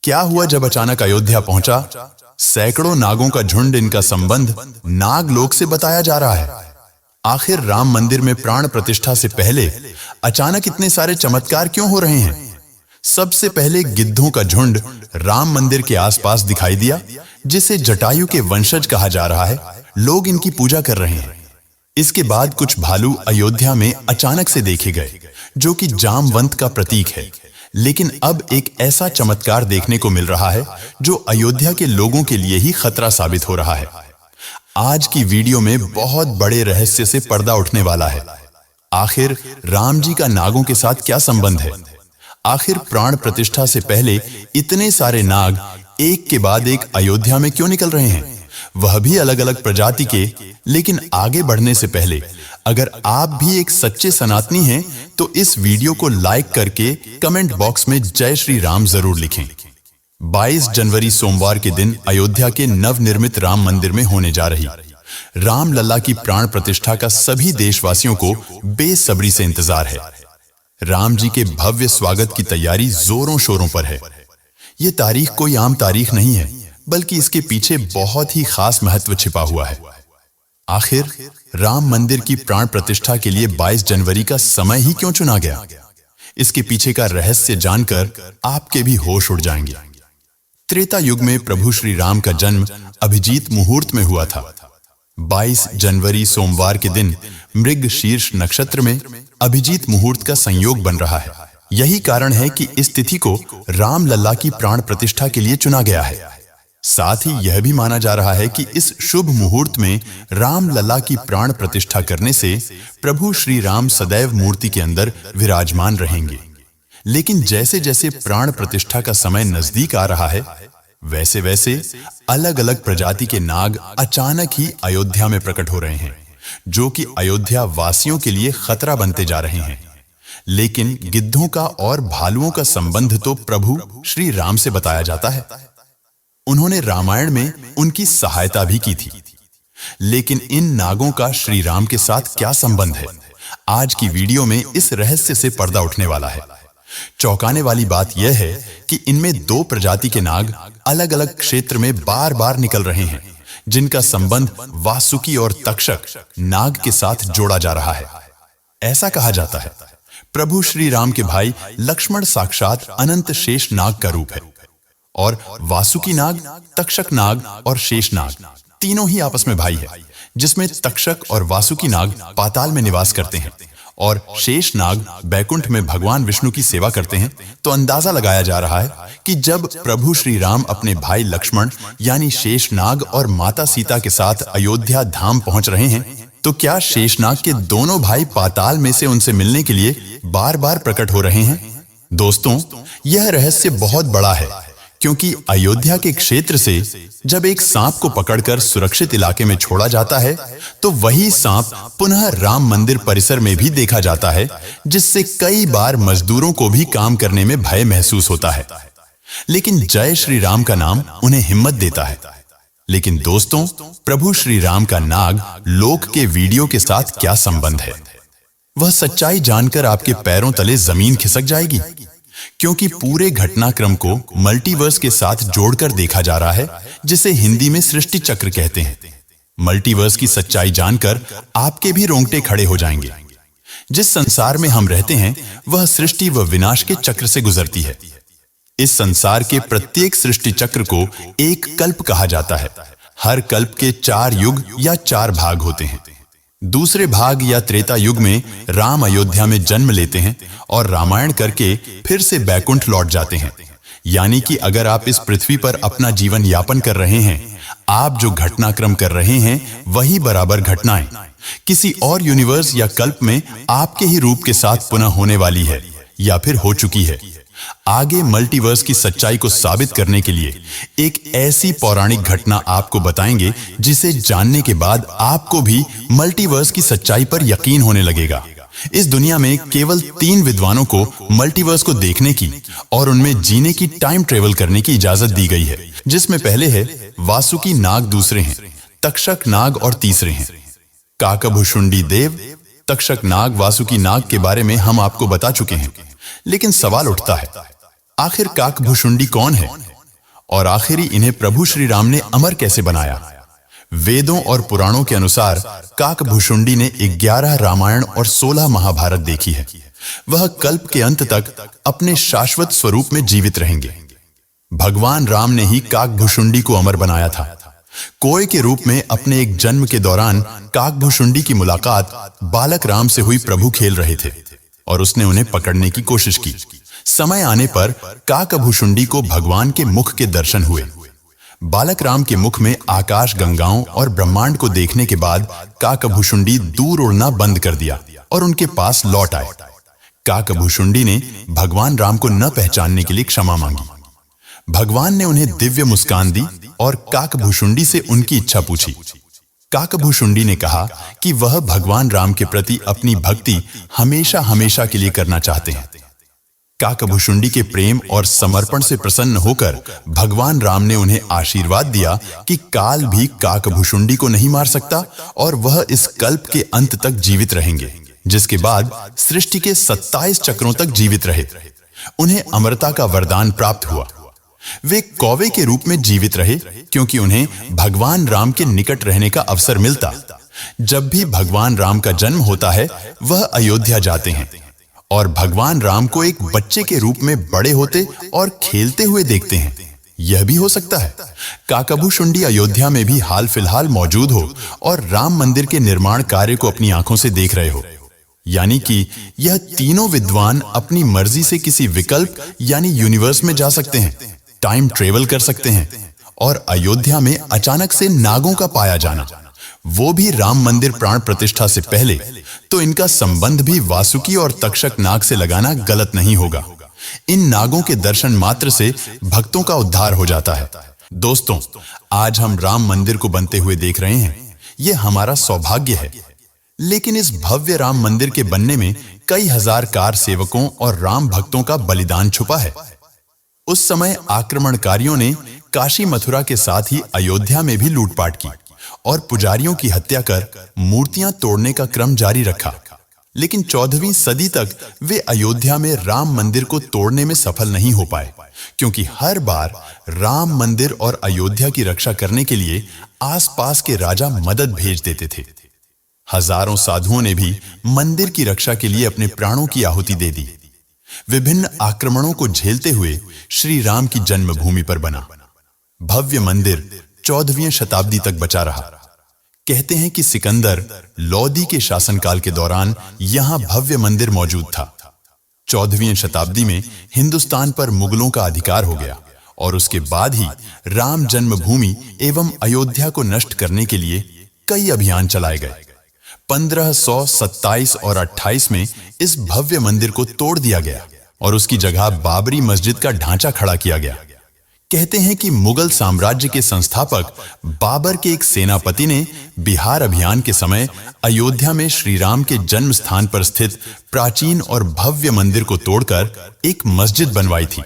क्या हुआ जब अचानक अयोध्या पहुंचा? सैकड़ों नागों का झुंड, इनका संबंध नागलोक से बताया जा रहा है। आखिर राम मंदिर में प्राण प्रतिष्ठा से पहले अचानक इतने सारे चमत्कार क्यों हो रहे हैं? सबसे पहले गिद्धों का झुंड राम मंदिर के आसपास दिखाई दिया, जिसे जटायु के वंशज कहा जा रहा है। लोग इनकी पूजा कर रहे हैं। इसके बाद कुछ भालू अयोध्या में अचानक से देखे गए, जो कि जामवंत का प्रतीक है। लेकिन अब एक ऐसा चमत्कार देखने को मिल रहा है जो अयोध्या के लोगों के लिए ही खतरा साबित हो रहा है। आज की वीडियो में बहुत बड़े रहस्य से पर्दा उठने वाला है। आखिर राम जी का नागों के साथ क्या संबंध है? आखिर प्राण प्रतिष्ठा से पहले इतने सारे नाग एक के बाद एक अयोध्या में क्यों निकल रहे हैं, वह भी अलग अलग प्रजाति के? लेकिन आगे बढ़ने से पहले अगर आप भी एक सच्चे सनातनी हैं तो इस वीडियो को लाइक करके कमेंट बॉक्स में जय श्री राम जरूर लिखें। 22 जनवरी सोमवार के दिन अयोध्या के नवनिर्मित राम मंदिर में होने जा रही राम लल्ला की प्राण प्रतिष्ठा का सभी देशवासियों को बेसब्री से इंतजार है। राम जी के भव्य स्वागत की तैयारी जोरों शोरों पर है। ये तारीख कोई आम तारीख नहीं है, बल्कि इसके पीछे बहुत ही खास महत्व छिपा हुआ है। आखिर राम मंदिर की प्राण प्रतिष्ठा के लिए 22 जनवरी का समय ही क्यों चुना गया? इसके पीछे का रहस्य जानकर आपके भी होश उड़ जाएंगे। त्रेता युग में प्रभु श्री राम का जन्म अभिजीत मुहूर्त में हुआ था। 22 जनवरी सोमवार के दिन मृग शीर्ष नक्षत्र में अभिजीत मुहूर्त का संयोग बन रहा है। यही कारण है कि इस तिथि को राम लल्ला की प्राण प्रतिष्ठा के लिए चुना गया है। साथ ही यह भी माना जा रहा है कि इस शुभ मुहूर्त में राम लल्ला की प्राण प्रतिष्ठा करने से प्रभु श्री राम सदैव मूर्ति के अंदर विराजमान रहेंगे। लेकिन जैसे जैसे प्राण प्रतिष्ठा का समय नजदीक आ रहा है, वैसे वैसे अलग अलग प्रजाति के नाग अचानक ही अयोध्या में प्रकट हो रहे हैं, जो कि अयोध्या वासियों के लिए खतरा बनते जा रहे हैं। लेकिन गिद्धों का और भालुओं का संबंध तो प्रभु श्री राम से बताया जाता है। उन्होंने रामायण में उनकी सहायता भी की थी। लेकिन इन नागों का श्री राम के साथ क्या संबंध है? आज की वीडियो में इस रहस्य से पर्दा उठने वाला है। चौंकाने वाली बात यह है कि इनमें 2 प्रजाति के नाग अलग अलग क्षेत्र में बार बार निकल रहे हैं, जिनका संबंध वासुकी और तक्षक नाग के साथ जोड़ा जा रहा है। ऐसा कहा जाता है प्रभु श्री राम के भाई लक्ष्मण साक्षात अनंत शेष नाग का रूप है, और वासुकी नाग, तक्षक नाग और शेष नाग तीनों ही आपस में भाई है, जिसमें तक्षक और वासुकी नाग पाताल में निवास करते हैं और शेष नाग बैकुंठ में भगवान विष्णु की सेवा करते हैं। तो अंदाजा लगाया जा रहा है कि जब प्रभु श्री राम अपने भाई लक्ष्मण यानी शेष नाग और माता सीता के साथ अयोध्या धाम पहुंच रहे हैं, तो क्या शेषनाग के दोनों भाई पाताल में से उनसे मिलने के लिए बार बार प्रकट हो रहे हैं? दोस्तों, यह रहस्य बहुत बड़ा है, क्योंकि अयोध्या के क्षेत्र से जब एक सांप को पकड़कर सुरक्षित इलाके में छोड़ा जाता है, तो वही सांप पुनः राम मंदिर परिसर में भी देखा जाता है, जिससे कई बार मजदूरों को भी काम करने में भय महसूस होता है। लेकिन जय श्री राम का नाम उन्हें हिम्मत देता है। लेकिन दोस्तों, प्रभु श्री राम का नाग लोक के वीडियो के साथ क्या संबंध है? वह सच्चाई जानकर आपके पैरों तले जमीन खिसक जाएगी, क्योंकि पूरे घटनाक्रम को मल्टीवर्स के साथ जोड़कर देखा जा रहा है, जिसे हिंदी में सृष्टि चक्र कहते हैं। मल्टीवर्स की सच्चाई जानकर आपके भी रोंगटे खड़े हो जाएंगे। जिस संसार में हम रहते हैं, वह सृष्टि व विनाश के चक्र से गुजरती है। इस संसार के प्रत्येक सृष्टि चक्र को एक कल्प कहा जाता है। हर कल्प के 4 युग या 4 भाग होते हैं। दूसरे भाग या त्रेता युग में राम अयोध्या में जन्म लेते हैं और रामायण करके फिर से बैकुंठ लौट जाते हैं। यानी कि अगर आप इस पृथ्वी पर अपना जीवन यापन कर रहे हैं, आप जो घटनाक्रम कर रहे हैं वही बराबर घटनाएं किसी और यूनिवर्स या कल्प में आपके ही रूप के साथ पुनः होने वाली है या फिर हो चुकी है। आगे मल्टीवर्स की सच्चाई को साबित करने के लिए एक ऐसी पौराणिक घटना आपको बताएंगे, जिसे जानने के बाद आपको भी मल्टीवर्स की सच्चाई पर यकीन होने लगेगा। इस दुनिया में केवल 3 विद्वानों को मल्टीवर्स को देखने की और उनमें जीने की, टाइम ट्रेवल करने की इजाजत दी गई है, जिसमें पहले है वासुकी नाग, दूसरे हैं तक्षक नाग और तीसरे हैं काकभुशुंडी देव। तक्षक नाग, वासुकी नाग के बारे में हम आपको बता चुके हैं, लेकिन सवाल उठता है, आखिर काकभुशुंडी कौन है और आखिरी इन्हें प्रभु श्री राम ने अमर कैसे बनाया। वेदों और पुराणों के अनुसार काकभूषुंडी ने 11 रामायण और 16 महाभारत देखी है। वह कल्प के अंत तक अपने शाश्वत स्वरूप में जीवित रहेंगे। भगवान राम ने ही काकभूषुंडी को अमर बनाया था। कोय के रूप में अपने एक जन्म के दौरान काकभूषुंडी की मुलाकात बालक राम से हुई। प्रभु खेल रहे थे और उसने उन्हें पकड़ने की कोशिश की। समय आने पर काकभूषुंडी को भगवान के मुख के दर्शन हुए। बालक राम के मुख में आकाश गंगाओं और ब्रह्मांड को देखने के बाद काकभूषुंडी दूर उड़ना बंद कर दिया और उनके पास लौट आए। काकभूषुंडी ने भगवान राम को न पहचानने के लिए क्षमा मांगी। भगवान ने उन्हें दिव्य मुस्कान दी और काकभूषुंडी से उनकी इच्छा पूछी। काकभूषुंडी ने कहा कि वह भगवान राम के प्रति अपनी भक्ति हमेशा हमेशा के लिए करना चाहते हैं। काकभूषुंडी के प्रेम और समर्पण से प्रसन्न होकर भगवान राम ने उन्हें आशीर्वाद दिया कि काल भी काकभूषुंडी को नहीं मार सकता और वह इस कल्प के अंत तक जीवित रहेंगे, जिसके बाद सृष्टि के 27 चक्रों तक जीवित रहे। उन्हें अमरता का वरदान प्राप्त हुआ। वे कौवे के रूप में जीवित रहे क्योंकि उन्हें भगवान राम के निकट रहने का अवसर मिलता। जब भी भगवान राम का जन्म होता है, वह अयोध्या जाते हैं और भगवान राम को एक बच्चे के रूप में बड़े होते और खेलते हुए देखते हैं। यह भी हो सकता है काकभूषुंडी अयोध्या में भी हाल फिलहाल मौजूद हो और राम मंदिर के निर्माण कार्य को अपनी आंखों से देख रहे हो। यानी कि यह तीनों विद्वान अपनी मर्जी से किसी विकल्प यानी यूनिवर्स में जा सकते हैं, टाइम ट्रेवल कर सकते हैं और अयोध्या में अचानक से नागों का पाया जाना, वो भी राम मंदिर प्राण प्रतिष्ठा से पहले, तो इनका संबंध भी वासुकी और तक्षक नाग से लगाना गलत नहीं होगा। इन नागों के दर्शन मात्र से भक्तों का उद्धार हो जाता है। दोस्तों, आज हम राम मंदिर को बनते हुए देख रहे हैं। यह हमारा सौभाग्य है। लेकिन इस भव्य राम मंदिर के बनने में कई हजार कार सेवकों और राम भक्तों का बलिदान छुपा है। उस समय आक्रमणकारियों ने काशी मथुरा के साथ ही अयोध्या में भी लूटपाट की और पुजारियों की हत्या कर मूर्तियां तोड़ने का क्रम जारी रखा। लेकिन 14वीं सदी तक वे अयोध्या में राम मंदिर को तोड़ने में सफल नहीं हो पाए, क्योंकि हर बार राम मंदिर और अयोध्या की रक्षा करने के लिए आसपास के राजा मदद भेज देते थे। हजारों साधुओं ने भी मंदिर की रक्षा के लिए अपने प्राणों की आहुति दे दी। विभिन्न आक्रमणों को झेलते हुए श्री राम की जन्मभूमि पर बना भव्य मंदिर 14वीं शताब्दी तक बचा रहा। कहते हैं कि सिकंदर लोदी के शासनकाल के दौरान यहां भव्य मंदिर मौजूद था। 14वीं शताब्दी में हिंदुस्तान पर मुगलों का अधिकार हो गया और उसके बाद ही राम जन्मभूमि एवं अयोध्या को नष्ट करने के लिए कई अभियान चलाए गए। 1527 और 28 में इस भव्य मंदिर को तोड़ दिया गया और उसकी जगह बाबरी मस्जिद का ढांचा खड़ा किया गया। कहते हैं कि मुगल साम्राज्य के संस्थापक बाबर के एक सेनापति ने बिहार अभियान के समय अयोध्या में श्री राम के जन्म स्थान पर स्थित प्राचीन और भव्य मंदिर को तोड़कर एक मस्जिद बनवाई थी।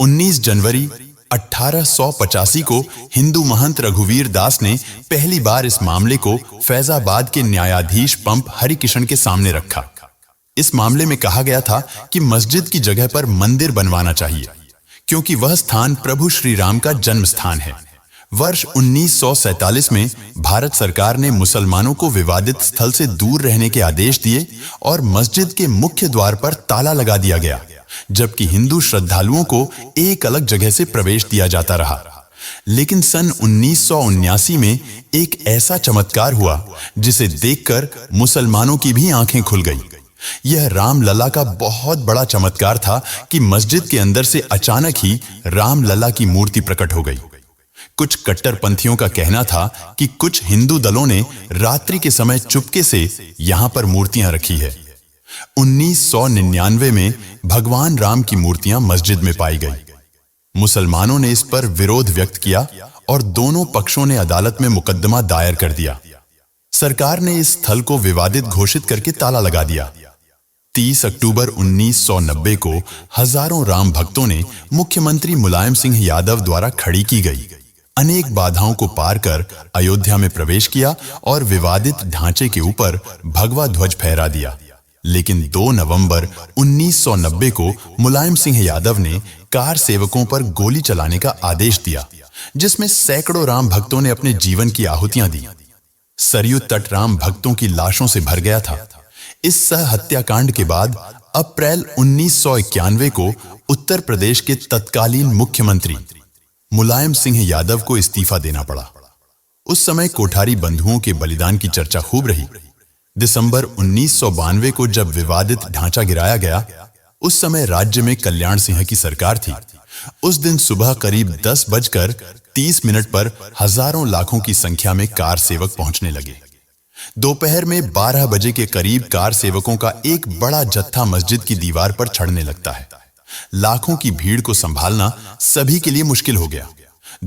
19 जनवरी 1885 को हिंदू महंत रघुवीर दास ने पहली बार इस मामले को फैजाबाद के न्यायाधीश पंप हरिकिशन के सामने रखा। इस मामले में कहा गया था कि मस्जिद की जगह पर मंदिर बनवाना चाहिए, क्योंकि वह स्थान प्रभु श्री राम का जन्म स्थान है। वर्ष 1947 में भारत सरकार ने मुसलमानों को विवादित स्थल से दूर रहने के आदेश दिए और मस्जिद के मुख्य द्वार पर ताला लगा दिया गया, जबकि हिंदू श्रद्धालुओं को एक अलग जगह से प्रवेश दिया जाता रहा। लेकिन सन 1979 में एक ऐसा चमत्कार हुआ जिसे देखकर मुसलमानों की भी आंखें खुल गईं। यह रामलला का बहुत बड़ा चमत्कार था कि मस्जिद के अंदर से अचानक ही रामलला की मूर्ति प्रकट हो गई। कुछ कट्टरपंथियों का कहना था कि कुछ हिंदू दलों ने रात्रि के समय चुपके से यहां पर मूर्तियां रखी है। 1999 में भगवान राम की मूर्तियां मस्जिद में पाई गई। मुसलमानों ने इस पर विरोध व्यक्त किया और दोनों पक्षों ने अदालत में मुकदमा दायर कर दिया। सरकार ने इस स्थल को विवादित घोषित करके ताला लगा दिया। 30 अक्टूबर 1990 को हजारों राम भक्तों ने मुख्यमंत्री मुलायम सिंह यादव द्वारा खड़ी की गई अनेक बाधाओं को पार कर अयोध्या में प्रवेश किया और विवादित ढांचे के ऊपर भगवा ध्वज फहरा दिया। लेकिन 2 नवंबर 1990 को मुलायम सिंह यादव ने कार सेवकों पर गोली चलाने का आदेश दिया, जिसमें सैकड़ों राम भक्तों ने अपने जीवन की आहुतियां दी। सरयू तट राम भक्तों की लाशों से भर गया था। इस सह हत्याकांड के बाद अप्रैल 1991 को उत्तर प्रदेश के तत्कालीन मुख्यमंत्री मुलायम सिंह यादव को इस्तीफा देना पड़ा। उस समय कोठारी बंधुओं के बलिदान की चर्चा खूब रही। दिसंबर 1992 को जब विवादित ढांचा गिराया गया, उस समय राज्य में कल्याण सिंह की सरकार थी। उस दिन सुबह करीब 10:30 पर हजारों लाखों की संख्या में कार सेवक पहुंचने लगे। दोपहर में 12 बजे के करीब कार सेवकों का एक बड़ा जत्था मस्जिद की दीवार पर चढ़ने लगता है। लाखों की भीड़ को संभालना सभी के लिए मुश्किल हो गया।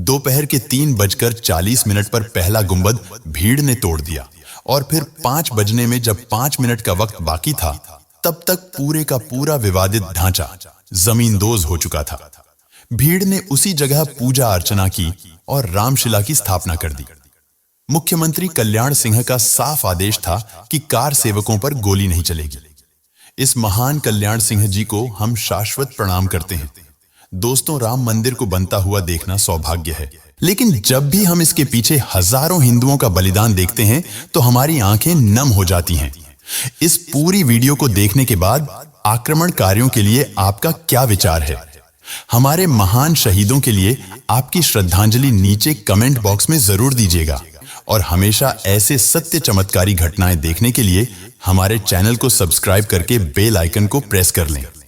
दोपहर के 3:40 पर पहला गुंबद भीड़ ने तोड़ दिया और फिर 5 बजने में जब 5 मिनट का वक्त बाकी था, तब तक पूरे का पूरा विवादित ढांचा जमींदोज हो चुका था। भीड़ ने उसी जगह पूजा अर्चना की और रामशिला की स्थापना कर दी। मुख्यमंत्री कल्याण सिंह का साफ आदेश था कि कार सेवकों पर गोली नहीं चलेगी। इस महान कल्याण सिंह जी को हम शाश्वत प्रणाम करते हैं। दोस्तों, राम मंदिर को बनता हुआ देखना सौभाग्य है, लेकिन जब भी हम इसके पीछे हजारों हिंदुओं का बलिदान देखते हैं तो हमारी आंखें नम हो जाती हैं। इस पूरी वीडियो को देखने के बाद आक्रमणकारियों के लिए आपका क्या विचार है? हमारे महान शहीदों के लिए आपकी श्रद्धांजलि नीचे कमेंट बॉक्स में जरूर दीजिएगा और हमेशा ऐसे सत्य चमत्कारी घटनाएं देखने के लिए हमारे चैनल को सब्सक्राइब करके बेल आइकन को प्रेस कर लें।